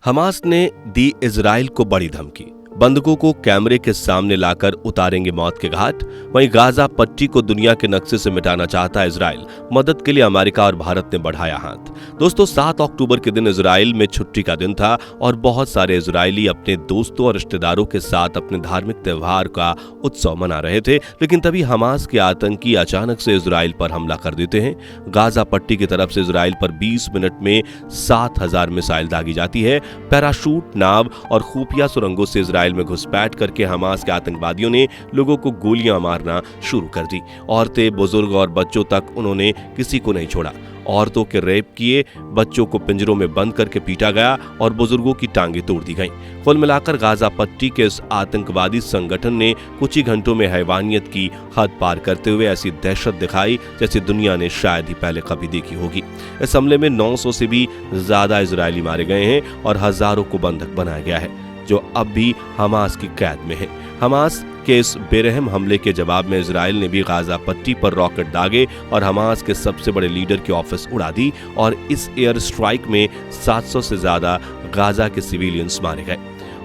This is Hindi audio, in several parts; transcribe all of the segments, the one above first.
हमास ने दी इजराइल को बड़ी धमकी। बंधकों को कैमरे के सामने लाकर उतारेंगे मौत के घाट। वहीं गाजा पट्टी को दुनिया के नक्शे से मिटाना चाहता है इजराइल। मदद के लिए अमेरिका और भारत ने बढ़ाया हाथ। दोस्तों, 7 अक्टूबर के दिन इजराइल में छुट्टी का दिन था और बहुत सारे इजरायली अपने दोस्तों और रिश्तेदारों के साथ अपने धार्मिक त्योहार का उत्सव मना रहे थे। लेकिन तभी हमास के आतंकी अचानक से इजराइल पर हमला कर देते हैं। गाजा पट्टी की तरफ से इजराइल पर 20 मिनट में 7000 मिसाइल दागी जाती है। पैराशूट, नाव और खुफिया सुरंगों से इजराइल में घुसपैठ करके हमास के आतंकवादियों ने लोगों को गोलियां मारना शुरू कर दी। औरतें, बुजुर्ग और बच्चों तक उन्होंने किसी को नहीं छोड़ा। औरतों के रेप किए, बच्चों को पिंजरों में बंद करके पीटा गया और बुजुर्गों की टांगें तोड़ दी गईं। कुल मिलाकर गाजा पट्टी के इस आतंकवादी संगठन ने कुछ ही घंटों में हैवानियत की हद पार करते हुए ऐसी दहशत दिखाई जैसी दुनिया ने शायद ही पहले कभी देखी होगी। इस हमले में 900 से भी ज्यादा इजरायली मारे गए हैं और हजारों को बंधक बनाया गया है, जो अब भी हमास की कैद में है। हमास के इस बेरहम हमले के जवाब में इजराइल ने भी गाजा पट्टी पर रॉकेट दागे और हमास के सबसे बड़े लीडर की ऑफिस उड़ा दी और इस एयर स्ट्राइक में 700 से ज्यादा गाजा के सिविलियंस मारे गए।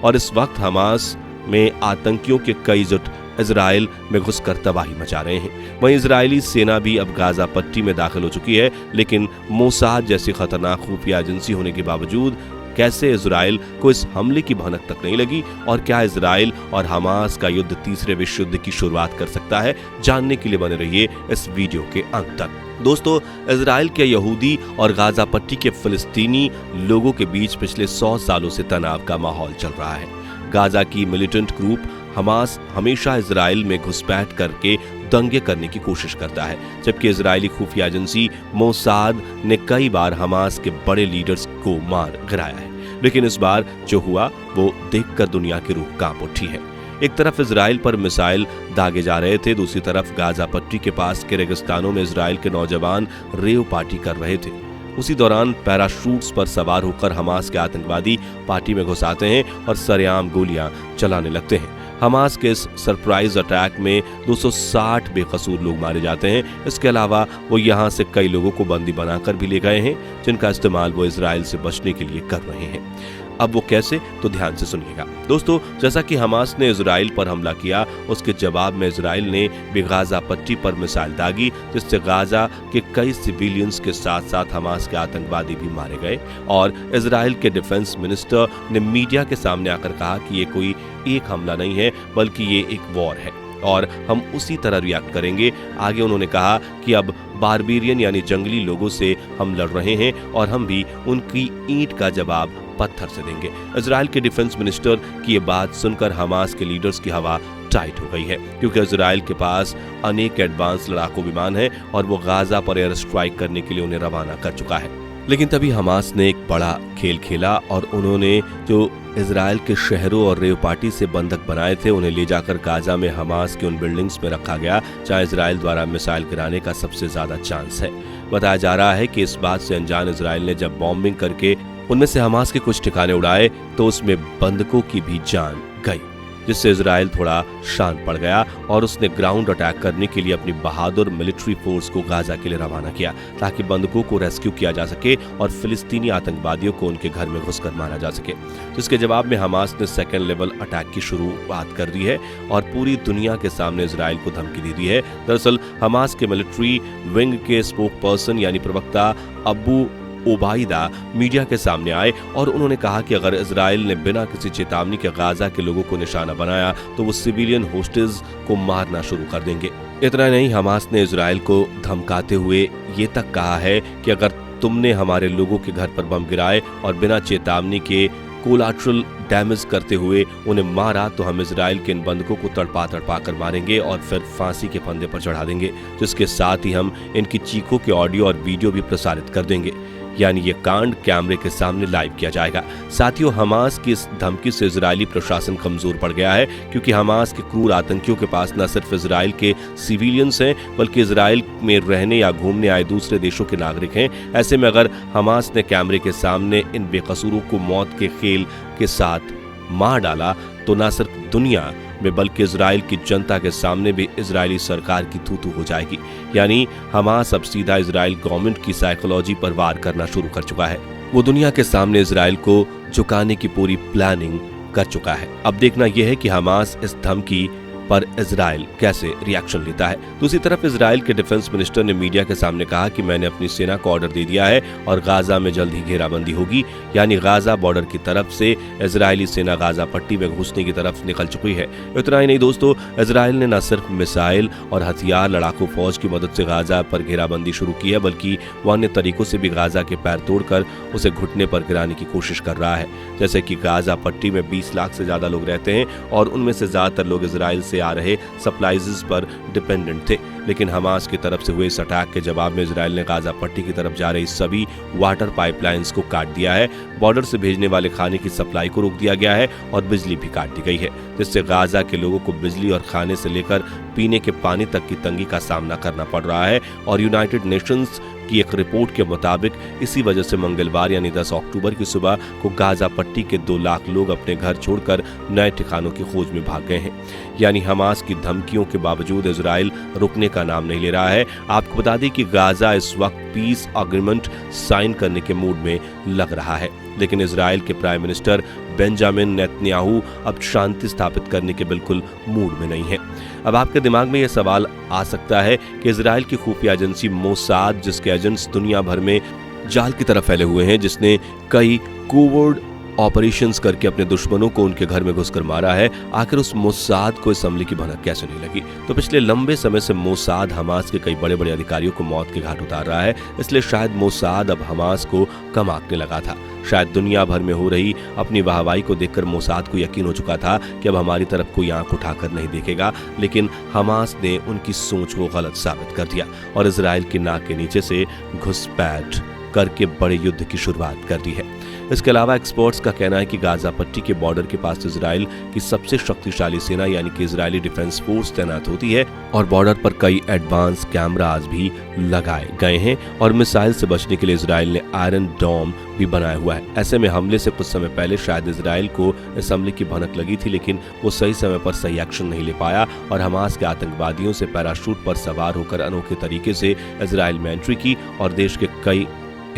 और इस वक्त हमास में आतंकियों के कई जुट इजराइल में घुसकर तबाही मचा रहे हैं। वहीं इजरायली सेना भी अब गाजा पट्टी में दाखिल हो चुकी है, लेकिन मोसाद जैसी खतरनाक खुफिया एजेंसी होने के बावजूद कैसे इजराइल को इस हमले की भनक तक नहीं लगी और क्या इजराइल और हमास का युद्ध तीसरे विश्व युद्ध की शुरुआत कर सकता है, जानने के लिए बने रहिए इस वीडियो के अंत तक। दोस्तों, इजराइल के यहूदी और गाजा पट्टी के फिलिस्तीनी लोगों के बीच पिछले 100 सालों से तनाव का माहौल चल रहा है। गाजा की मिलिटेंट ग्रुप हमास हमेशा इजराइल में घुसपैठ करके दंगे करने की कोशिश करता है, जबकि इजरायली खुफिया एजेंसी मोसाद ने कई बार हमास के बड़े लीडर्स को मार गिराया है। लेकिन इस बार जो हुआ वो देखकर दुनिया की रूह कांप उठी है। एक तरफ इजराइल पर मिसाइल दागे जा रहे थे, दूसरी तरफ गाजा पट्टी के पास के रेगिस्तानों में इजराइल के नौजवान रेव पार्टी कर रहे थे। उसी दौरान पैराशूट्स पर सवार होकर हमास के आतंकवादी पार्टी में घुस आते हैं और सरेआम गोलियां चलाने लगते हैं। हमास के इस सरप्राइज अटैक में 260 बेकसूर लोग मारे जाते हैं। इसके अलावा वो यहाँ से कई लोगों को बंदी बनाकर भी ले गए हैं, जिनका इस्तेमाल वो इजराइल से बचने के लिए कर रहे हैं। अब वो कैसे, तो ध्यान से सुनिएगा। दोस्तों, जैसा कि हमास ने इजराइल पर हमला किया, उसके जवाब में इजराइल ने भी गाजा पट्टी पर मिसाइल दागी, जिससे गाजा के कई सिविलियंस के साथ साथ हमास के आतंकवादी भी मारे गए। और इजराइल के डिफेंस मिनिस्टर ने मीडिया के सामने आकर कहा कि ये कोई एक हमला नहीं है, बल्कि ये एक वॉर है और हम उसी तरह रिएक्ट करेंगे। आगे उन्होंने कहा कि अब बारबेरियन यानी जंगली लोगों से हम लड़ रहे हैं और हम भी उनकी ईंट का जवाब पत्थर से देंगे। इजराइल के डिफेंस मिनिस्टर की ये बात सुनकर हमास के लीडर्स की हवा टाइट हो गई है, क्योंकि इजराइल के पास अनेक एडवांस लड़ाकू विमान हैं और वो गाजा पर एयर स्ट्राइक करने के लिए उन्हें रवाना कर चुका है। लेकिन तभी हमास ने एक बड़ा खेल खेला और उन्होंने जो इजराइल के शहरों और रेव पार्टी से बंधक बनाए थे, उन्हें ले जाकर गाजा में हमास के उन बिल्डिंग्स में रखा गया जहां इजराइल द्वारा मिसाइल गिराने का सबसे ज्यादा चांस है। बताया जा रहा है कि इस बात से अनजान इजराइल ने जब बॉम्बिंग करके उनमें से हमास के कुछ ठिकाने उड़ाए तो उसमें बंधकों की भी जान गई, जिससे इजराइल थोड़ा शांत पड़ गया और उसने ग्राउंड अटैक करने के लिए अपनी बहादुर मिलिट्री फोर्स को गाजा के लिए रवाना किया, ताकि बंधकों को रेस्क्यू किया जा सके और फिलिस्तीनी आतंकवादियों को उनके घर में घुसकर मारा जा सके। जिसके जवाब में हमास ने सेकेंड लेवल अटैक की शुरुआत कर दी है और पूरी दुनिया के सामने इजराइल को धमकी दे दी है। दरअसल हमास के मिलिट्री विंग के स्पोक पर्सन यानी प्रवक्ता अबू ओबाइदा मीडिया के सामने आए और उन्होंने कहा कि अगर इजराइल ने बिना किसी चेतावनी के गाजा के लोगों को निशाना बनाया तो वो सिविलियन होस्टेज को मारना शुरू कर देंगे। इतना नहीं, हमास ने इजराइल को धमकाते हुए ये तक कहा है कि अगर तुमने हमारे लोगों के घर पर बम गिराए और बिना चेतावनी के कोलाट्रल डैमेज करते हुए उन्हें मारा तो हम इजराइल के इन बंधकों को तड़पा कर मारेंगे और फिर फांसी के फंदे पर चढ़ा देंगे, जिसके साथ ही हम इनकी चीखों के ऑडियो और वीडियो भी प्रसारित कर देंगे। यानी ये कांड कैमरे के सामने लाइव किया जाएगा। साथियों, हमास की इस धमकी से इजरायली प्रशासन कमजोर पड़ गया है, क्योंकि हमास के क्रूर आतंकियों के पास न सिर्फ इजराइल के सिविलियंस हैं, बल्कि इजराइल में रहने या घूमने आए दूसरे देशों के नागरिक हैं। ऐसे में अगर हमास ने कैमरे के सामने इन बेकसूरों को मौत के खेल के साथ मार डाला तो न सिर्फ दुनिया में बल्कि इजराइल की जनता के सामने भी इजरायली सरकार की थू-थू हो जाएगी। यानी हमास अब सीधा इजराइल गवर्नमेंट की साइकोलॉजी पर वार करना शुरू कर चुका है। वो दुनिया के सामने इजराइल को झुकाने की पूरी प्लानिंग कर चुका है। अब देखना यह है कि हमास इस धमकी पर इजराइल कैसे रिएक्शन लेता है। दूसरी तरफ इजराइल के डिफेंस मिनिस्टर ने मीडिया के सामने कहा कि मैंने अपनी सेना को ऑर्डर दे दिया है और गाजा में जल्द ही घेराबंदी होगी, यानी गाजा बॉर्डर की तरफ से इजरायली सेना गाजा पट्टी में घुसने की तरफ निकल चुकी है। इतना ही नहीं दोस्तों, इजराइल ने न सिर्फ मिसाइल और हथियार लड़ाकू फौज की मदद से गाजा पर घेराबंदी शुरू की है, बल्कि वो अन्य तरीकों से भी गाजा के पैर तोड़कर उसे घुटने पर गिराने की कोशिश कर रहा है। जैसे कि गाजा पट्टी में 20 लाख से ज्यादा लोग रहते हैं और उनमें से ज्यादातर लोग इजराइल से आ रहे सप्लाईज पर डिपेंडेंट थे, लेकिन हमास की तरफ से हुए इस अटैक के जवाब में इजराइल ने गाजा पट्टी की तरफ जा रही सभी वाटर पाइपलाइंस को काट दिया है। बॉर्डर से भेजने वाले खाने की सप्लाई को रोक दिया गया है और बिजली भी काट दी गई है, जिससे गाजा के लोगों को बिजली और खाने से लेकर पीने के पानी तक की तंगी का सामना करना पड़ रहा है। और यूनाइटेड नेशंस की एक रिपोर्ट के मुताबिक इसी वजह से मंगलवार यानी 10 अक्टूबर की सुबह को गाजा पट्टी के 2 लाख लोग अपने घर छोड़कर नए ठिकानों की खोज में भाग गए हैं। यानी हमास की धमकियों के बावजूद इजराइल रुकने का नाम नहीं ले रहा है। आपको बता दें कि गाजा इस वक्त पीस एग्रीमेंट साइन करने के मूड में लग रहा है, लेकिन इजराइल के प्राइम मिनिस्टर बेंजामिन नेतन्याहू अब शांति स्थापित करने के बिल्कुल मूड में नहीं है। अब आपके दिमाग में यह सवाल आ सकता है कि इजराइल की खुफिया एजेंसी मोसाद, जिसके एजेंट्स दुनिया भर में जाल की तरह फैले हुए हैं, जिसने कई कोवर्ट ऑपरेशंस करके अपने दुश्मनों को उनके घर में घुसकर मारा है, आखिर उस मोसाद को इस हमले की भनक कैसे नहीं लगी? तो पिछले लंबे समय से मोसाद हमास के कई बड़े बड़े अधिकारियों को मौत के घाट उतार रहा है, इसलिए शायद मोसाद अब हमास को कम आंकने लगा था। शायद दुनिया भर में हो रही अपनी वाहवाही को देखकर मोसाद को यकीन हो चुका था कि अब हमारी तरफ कोई आंख उठाकर नहीं देखेगा, लेकिन हमास ने उनकी सोच को गलत साबित कर दिया और इजराइल की नाक के नीचे से घुसपैठ करके बड़े युद्ध की शुरुआत कर दी है। इसके अलावा एक्सपर्ट्स का कहना है कि गाजा पट्टी के बॉर्डर के पास इजराइल की सबसे शक्तिशाली सेना यानी कि इजरायली डिफेंस फोर्स तैनात होती है और बॉर्डर पर कई एडवांस कैमरास भी लगाए गए हैं और मिसाइल से बचने के लिए इजराइल ने आयरन डोम भी बनाया हुआ है। ऐसे में हमले से कुछ समय पहले शायद इजराइल को इस हमले की भनक लगी थी, लेकिन वो सही समय पर सही एक्शन नहीं ले पाया और हमास के आतंकवादियों से पैराशूट पर सवार होकर अनोखे तरीके से इजराइल में एंट्री की और देश के कई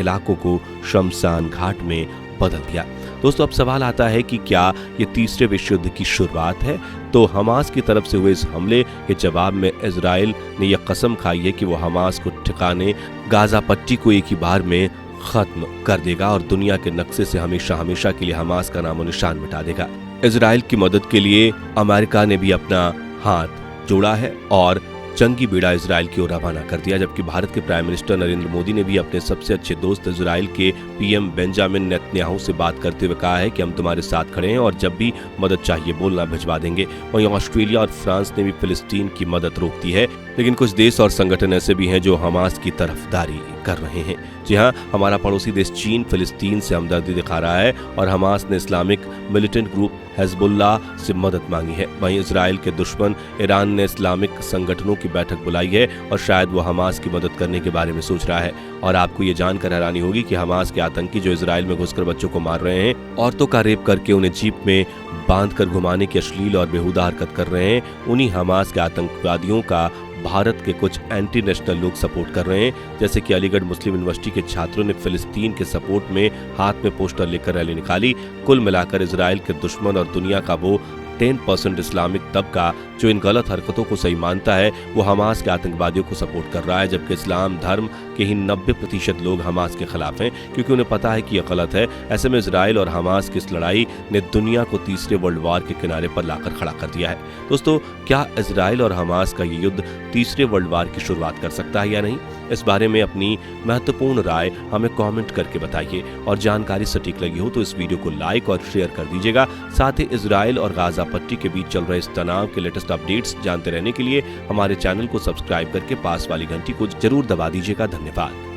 इलाकों को शमशान घाट में बदल दिया। दोस्तों, अब सवाल आता है कि क्या ये तीसरे विश्व युद्ध की शुरुआत है? तो हमास की तरफ से हुए इस हमले के जवाब में इजराइल ने यह कसम खाई है कि वो हमास को ठिकाने गाजा पट्टी को एक ही बार में खत्म कर देगा और दुनिया के नक्शे से हमेशा हमेशा के लिए हमास का नामो निशान मिटा देगा। इजराइल की मदद के लिए अमेरिका ने भी अपना हाथ जोड़ा है और जंगी बेड़ा इजराइल की ओर रवाना कर दिया, जबकि भारत के प्राइम मिनिस्टर नरेंद्र मोदी ने भी अपने सबसे अच्छे दोस्त इजराइल के पीएम बेंजामिन नेतन्याहू से बात करते हुए कहा है कि हम तुम्हारे साथ खड़े हैं और जब भी मदद चाहिए बोलना भिजवा देंगे। वहीं ऑस्ट्रेलिया और फ्रांस ने भी फिलिस्तीन की मदद रोक दी है, लेकिन कुछ देश और संगठन ऐसे भी हैं जो हमास की तरफदारी कर रहे हैं। जी हाँ, हमारा पड़ोसी देश चीन फिलिस्तीन से हमदर्दी दिखा रहा है और हमास ने इस्लामिक मिलिटेंट ग्रुप हिजबुल्लाह से मदद मांगी है। वहीं इजराइल के दुश्मन ईरान ने इस्लामिक संगठनों की बैठक बुलाई है और शायद वो हमास की मदद करने के बारे में सोच रहा है। और आपको ये जानकर हैरानी होगी कि हमास के आतंकी जो इजराइल में घुसकर बच्चों को मार रहे हैं, औरतों का रेप करके उन्हें जीप में बांधकर घुमाने की अश्लील और बेहुदा हरकत कर रहे हैं, उन्हीं हमास के आतंकवादियों का भारत के कुछ एंटी नेशनल लोग सपोर्ट कर रहे हैं। जैसे कि अलीगढ़ मुस्लिम यूनिवर्सिटी के छात्रों ने फिलिस्तीन के सपोर्ट में हाथ में पोस्टर लेकर रैली निकाली। कुल मिलाकर इजराइल के दुश्मन और दुनिया का वो 10% इस्लामिक तबका जो इन गलत हरकतों को सही मानता है, वो हमास के आतंकवादियों को सपोर्ट कर रहा है, जबकि इस्लाम धर्म के ही 90% लोग हमास के खिलाफ हैं, क्योंकि उन्हें पता है कि यह गलत है। ऐसे में इजराइल और हमास की इस लड़ाई ने दुनिया को तीसरे वर्ल्ड वार के किनारे पर लाकर खड़ा कर दिया है। दोस्तों, क्या इजराइल और हमास का ये युद्ध तीसरे वर्ल्ड वार की शुरुआत कर सकता है या नहीं? इस बारे में अपनी महत्वपूर्ण राय हमें कमेंट करके बताइए और जानकारी सटीक लगी हो तो इस वीडियो को लाइक और शेयर कर दीजिएगा। साथ ही इजराइल और गाजा पट्टी के बीच चल रहे इस तनाव के लेटेस्ट अपडेट्स जानते रहने के लिए हमारे चैनल को सब्सक्राइब करके पास वाली घंटी को जरूर दबा दीजिएगा। धन्यवाद।